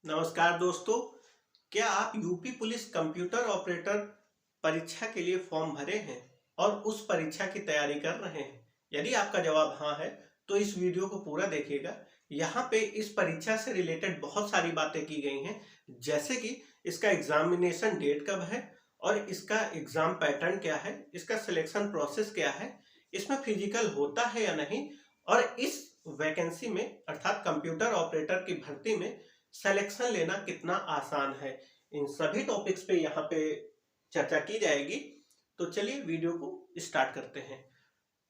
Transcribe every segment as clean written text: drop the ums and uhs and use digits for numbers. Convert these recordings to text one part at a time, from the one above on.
नमस्कार दोस्तों। क्या आप यूपी पुलिस कंप्यूटर ऑपरेटर परीक्षा के लिए फॉर्म भरे हैं और उस परीक्षा की तैयारी कर रहे हैं? यदि आपका जवाब हाँ है तो इस वीडियो को पूरा देखिएगा। यहाँ पे इस परीक्षा से रिलेटेड बहुत सारी बातें की गई हैं, जैसे कि इसका एग्जामिनेशन डेट कब है और इसका एग्जाम पैटर्न क्या है, इसका सिलेक्शन प्रोसेस क्या है, इसमें फिजिकल होता है या नहीं, और इस वैकेंसी में अर्थात कंप्यूटर ऑपरेटर की भर्ती में सिलेक्शन लेना कितना आसान है। इन सभी टॉपिक्स पे यहाँ पे चर्चा की जाएगी। तो चलिए वीडियो को स्टार्ट करते हैं।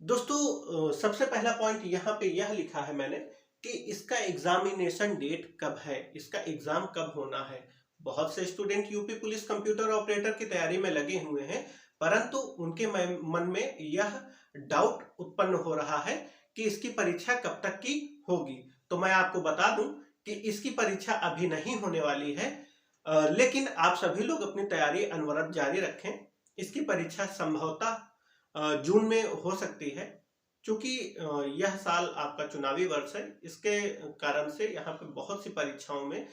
दोस्तों, सबसे पहला पॉइंट यहाँ पे यह लिखा है मैंने कि इसका एग्जामिनेशन डेट कब है, इसका एग्जाम कब होना है। बहुत से student UP police computer operator की तैयारी में लगे हुए हैं, परंतु उनके मन में यह डाउट उत्पन्न हो रहा है कि इसकी परीक्षा कब तक की होगी। तो मैं आपको बता दूं कि इसकी परीक्षा अभी नहीं होने वाली है, लेकिन आप सभी लोग अपनी तैयारी अनवरत जारी रखें। इसकी परीक्षा संभवतः जून में हो सकती है, क्योंकि यह साल आपका चुनावी वर्ष है। इसके कारण से यहाँ पे बहुत सी परीक्षाओं में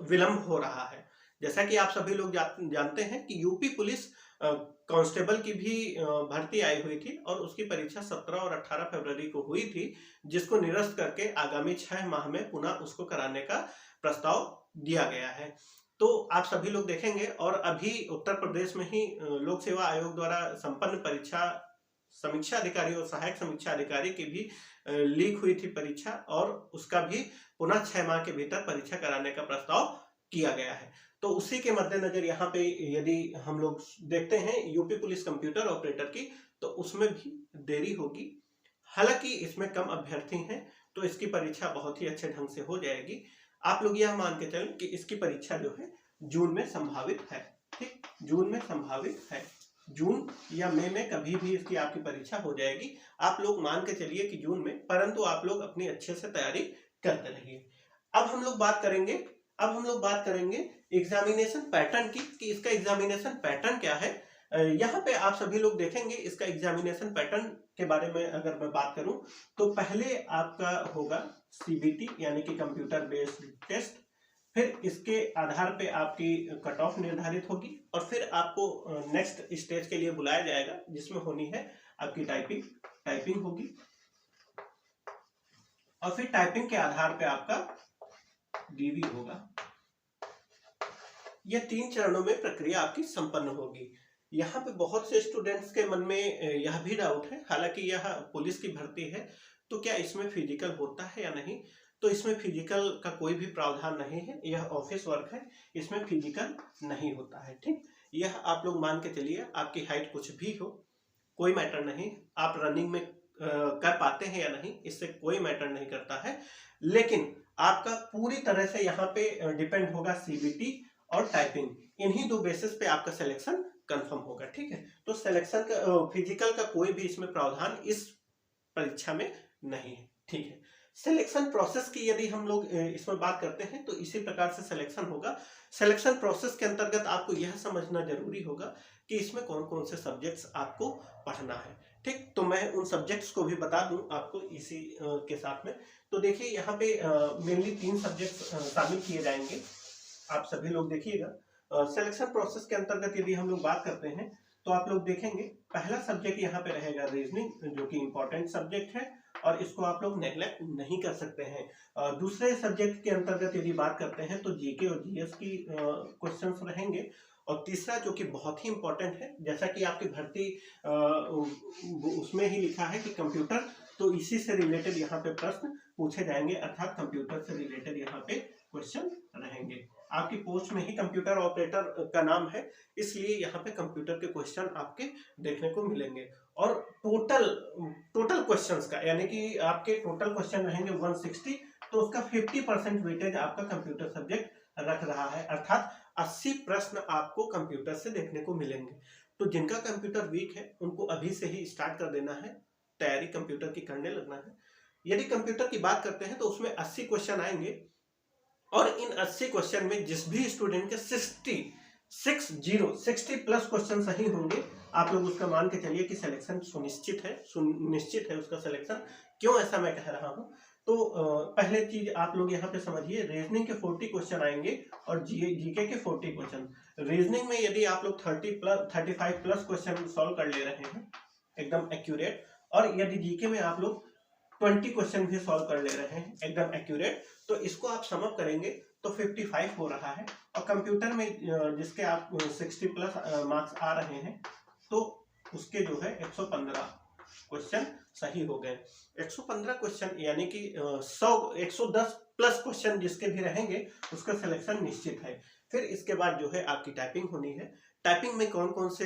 विलंब हो रहा है। जैसा कि आप सभी लोग जानते हैं कि यूपी पुलिस कांस्टेबल की भी भर्ती आई हुई थी और उसकी परीक्षा 17 और 18 फरवरी को हुई थी, जिसको निरस्त करके आगामी 6 माह में पुनः उसको कराने का प्रस्ताव दिया गया है। तो आप सभी लोग देखेंगे, और अभी उत्तर प्रदेश में ही लोक सेवा आयोग द्वारा संपन्न परीक्षा समीक्षा अधिकारी और सहायक समीक्षा अधिकारी की भी लीक हुई थी परीक्षा, और उसका भी पुनः 6 माह के भीतर परीक्षा कराने का प्रस्ताव किया गया है। तो उसी के मद्देनजर यहाँ पे यदि हम लोग देखते हैं यूपी पुलिस कंप्यूटर ऑपरेटर की, तो उसमें भी देरी होगी। हालांकि इसमें कम अभ्यर्थी हैं, तो इसकी परीक्षा बहुत ही अच्छे ढंग से हो जाएगी। आप लोग यह मान के चलें कि इसकी परीक्षा जो है जून में संभावित है। ठीक, जून में संभावित है। जून या मई में कभी भी इसकी आपकी परीक्षा हो जाएगी। आप लोग मान के चलिए कि जून में, परंतु आप लोग अपनी अच्छे से तैयारी करते रहिए। अब हम लोग बात करेंगे एग्जामिनेशन पैटर्न की, कि इसका एग्जामिनेशन पैटर्न क्या है। यहाँ पे आप सभी लोग देखेंगे इसका एग्जामिनेशन पैटर्न के बारे में अगर मैं बात करूं, तो पहले आपका होगा सीबीटी यानी कि कंप्यूटर बेस्ड टेस्ट। फिर इसके आधार पे आपकी कट ऑफ निर्धारित होगी, और फिर आपको नेक्स्ट स्टेज के लिए बुलाया जाएगा, जिसमें होनी है आपकी टाइपिंग होगी, और फिर टाइपिंग के आधार पे आपका डीवी होगा। यह 3 चरणों में प्रक्रिया आपकी संपन्न होगी। यहाँ पे बहुत से स्टूडेंट्स के मन में यह भी डाउट है, हालांकि यह पुलिस की भर्ती है, तो क्या इसमें फिजिकल होता है या नहीं। तो इसमें फिजिकल का कोई भी प्रावधान नहीं है, यह ऑफिस वर्क है, इसमें फिजिकल नहीं होता है। ठीक, यह आप लोग मान के चलिए। आपकी हाइट कुछ भी हो, कोई मैटर नहीं। आप रनिंग में कर पाते हैं या नहीं, इससे कोई मैटर नहीं करता है, लेकिन आपका पूरी तरह से यहाँ पे डिपेंड होगा सीबीटी और टाइपिंग। इन्हीं 2 बेसिस पे आपका सिलेक्शन कंफर्म होगा। ठीक है, तो सिलेक्शन का फिजिकल का कोई भी इसमें प्रावधान इस परीक्षा में नहीं है। ठीक है, सिलेक्शन प्रोसेस की यदि हम लोग इसमें बात करते हैं, तो इसी प्रकार से सिलेक्शन होगा। सिलेक्शन प्रोसेस के अंतर्गत आपको यह समझना जरूरी होगा कि इसमें कौन कौन से सब्जेक्ट्स आपको पढ़ना है। ठीक, तो मैं उन सब्जेक्ट्स को भी बता दूं आपको इसी के साथ में। तो देखिए, यहाँ पे मेनली 3 सब्जेक्ट्स शामिल किए जाएंगे। आप सभी लोग देखिएगा। सिलेक्शन प्रोसेस के अंतर्गत यदि हम लोग बात करते हैं, तो आप लोग देखेंगे पहला सब्जेक्ट यहाँ पे रहेगा रीजनिंग, जो कि इंपॉर्टेंट सब्जेक्ट है, और इसको आप लोग नेग्लेक्ट नहीं कर सकते हैं। दूसरे सब्जेक्ट के अंतर्गत यदि बात करते हैं, तो जीके और जीएस की क्वेश्चंस रहेंगे। और तीसरा जो कि बहुत ही इंपॉर्टेंट है, जैसा कि आपकी भर्ती उसमें ही लिखा है कि कंप्यूटर, तो इसी से रिलेटेड यहाँ पे प्रश्न पूछे जाएंगे, अर्थात कंप्यूटर से रिलेटेड यहाँ पे क्वेश्चन रहेंगे। आपकी पोस्ट में ही कंप्यूटर ऑपरेटर का नाम है, इसलिए यहाँ पे कंप्यूटर के क्वेश्चन आपके देखने को मिलेंगे। और टोटल क्वेश्चंस का, यानी कि आपके टोटल क्वेश्चन रहेंगे 160, तो उसका 50% वेटेज आपका कंप्यूटर सब्जेक्ट रख रहा है, अर्थात 80 प्रश्न आपको कंप्यूटर से देखने को मिलेंगे। तो जिनका कंप्यूटर वीक है, उनको अभी से ही स्टार्ट कर देना है, तैयारी कंप्यूटर की करने लगना है। यदि कंप्यूटर की बात करते हैं, तो उसमें 80 क्वेश्चन आएंगे, और इन 80 क्वेश्चन में जिस भी स्टूडेंट के 60 प्लस क्वेश्चन सही होंगे, आप लोग उसका मान के चलिए कि सिलेक्शन सुनिश्चित है उसका सिलेक्शन। क्यों ऐसा मैं कह रहा हूं, तो पहले चीज आप लोग यहाँ पे समझिए, रीजनिंग के 40 क्वेश्चन आएंगे और जीके के 40 क्वेश्चन। रीजनिंग में यदि आप लोग 35 प्लस क्वेश्चन सॉल्व कर ले रहे हैं एकदम एक्यूरेट, और यदि जीके में आप लोग 20 क्वेश्चन भी सॉल्व कर ले रहे हैं एकदम एक्यूरेट, तो इसको आप सम अप करेंगे तो 55 हो रहा है। और कंप्यूटर में जिसके आप 60 प्लस मार्क्स आ रहे हैं, तो उसके जो है 115 क्वेश्चन सही हो गए। 115 क्वेश्चन यानी कि 110 प्लस क्वेश्चन जिसके भी रहेंगे उसका सिलेक्शन निश्चित है। फिर इसके बाद जो है आपकी टाइपिंग होनी है। टाइपिंग में कौन कौन से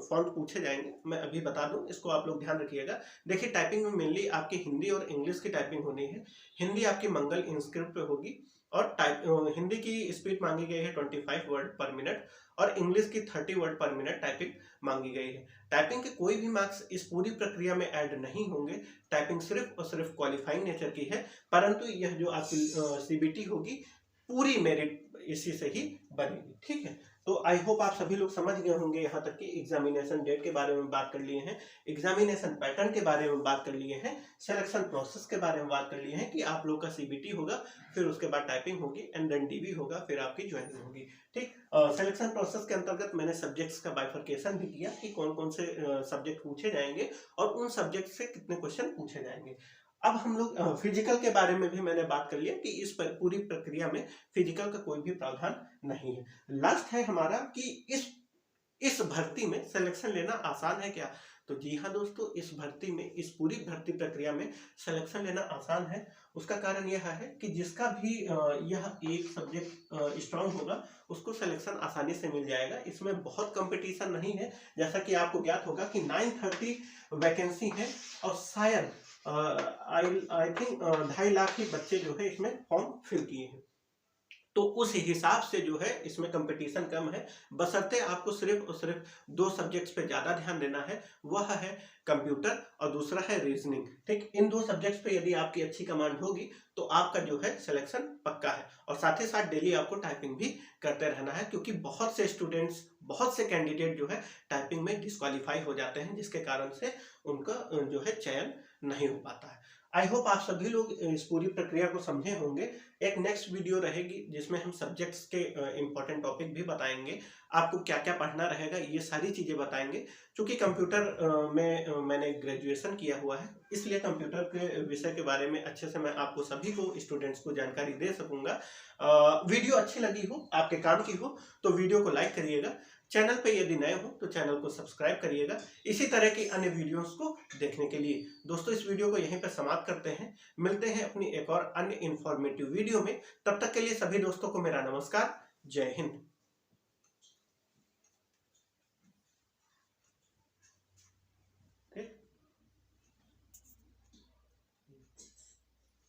फॉन्ट पूछे जाएंगे मैं अभी बता दूं, इसको आप लोग ध्यान रखिएगा। देखिए, टाइपिंग में मेनली आपकी हिंदी और इंग्लिश की टाइपिंग होनी है। हिंदी आपकी मंगल इंस्क्रिप्ट पे होगी, और हिंदी की स्पीड मांगी गई है 25 वर्ड पर मिनट, और इंग्लिश की 30 वर्ड पर मिनट टाइपिंग मांगी गई है। टाइपिंग के कोई भी मार्क्स इस पूरी प्रक्रिया में ऐड नहीं होंगे। टाइपिंग सिर्फ और सिर्फ क्वालिफाइंग नेचर की है, परंतु यह जो आपकी सीबीटी होगी पूरी मेरिट इसी से ही बनेगी। ठीक है, तो आई होप आप सभी लोग समझ गए होंगे। यहाँ तक कि एग्जामिनेशन डेट के बारे में बात कर लिए हैं, एग्जामिनेशन पैटर्न के बारे में बात कर लिए हैं, सिलेक्शन प्रोसेस के बारे में बात कर लिए हैं कि आप लोग का सीबीटी होगा, फिर उसके बाद टाइपिंग होगी, एंड देन डीबी होगा, फिर आपकी ज्वाइनिंग होगी। ठीक, सिलेक्शन प्रोसेस के अंतर्गत मैंने सब्जेक्ट्स का बाइफर्केशन भी किया कि कौन कौन से सब्जेक्ट पूछे जाएंगे और उन सब्जेक्ट से कितने क्वेश्चन पूछे जाएंगे। अब हम लोग फिजिकल के बारे में भी मैंने बात कर लिया कि इस पूरी प्रक्रिया में फिजिकल का कोई भी प्रावधान नहीं है। लास्ट है हमारा कि इस भर्ती में सिलेक्शन लेना आसान है क्या? तो जी हाँ दोस्तों, इस भर्ती में, इस पूरी भर्ती प्रक्रिया में सिलेक्शन लेना आसान है। उसका कारण यह है कि जिसका भी यह एक सब्जेक्ट स्ट्रांग होगा उसको सिलेक्शन आसानी से मिल जाएगा। इसमें बहुत कंपटीशन नहीं है। जैसा कि आपको ज्ञात होगा कि 930 वैकेंसी है, और शायद आई थिंक 2.5 लाख ही बच्चे जो है इसमें फॉर्म फिल किए हैं। तो उस हिसाब से जो है इसमें कंपटीशन कम है, बशर्ते आपको सिर्फ और सिर्फ 2 सब्जेक्ट्स पे ज्यादा ध्यान देना है, वह है कंप्यूटर और दूसरा है रीजनिंग। ठीक, इन 2 सब्जेक्ट्स पे यदि आपकी अच्छी कमांड होगी तो आपका जो है सिलेक्शन पक्का है। और साथ ही साथ डेली आपको टाइपिंग भी करते रहना है, क्योंकि बहुत से स्टूडेंट्स, बहुत से कैंडिडेट जो है टाइपिंग में डिस्क्वालीफाई हो जाते हैं, जिसके कारण से उनका जो है चयन नहीं हो पाता है। आई होप आप सभी लोग इस पूरी प्रक्रिया को समझे होंगे। एक नेक्स्ट वीडियो रहेगी जिसमें हम सब्जेक्ट्स के इंपॉर्टेंट टॉपिक भी बताएंगे, आपको क्या क्या पढ़ना रहेगा ये सारी चीजें बताएंगे। क्योंकि कंप्यूटर में मैंने ग्रेजुएशन किया हुआ है, इसलिए कंप्यूटर के विषय के बारे में अच्छे से मैं आपको सभी को, स्टूडेंट्स को जानकारी दे सकूंगा। वीडियो अच्छी लगी हो, आपके काम की हो, तो वीडियो को लाइक करिएगा। चैनल पे यदि नए हो तो चैनल को सब्सक्राइब करिएगा इसी तरह की अन्य वीडियोस को देखने के लिए। दोस्तों, इस वीडियो को यहीं पर समाप्त करते हैं, मिलते हैं अपनी एक और अन्य इंफॉर्मेटिव वीडियो में। तब तक के लिए सभी दोस्तों को मेरा नमस्कार, जय हिंद।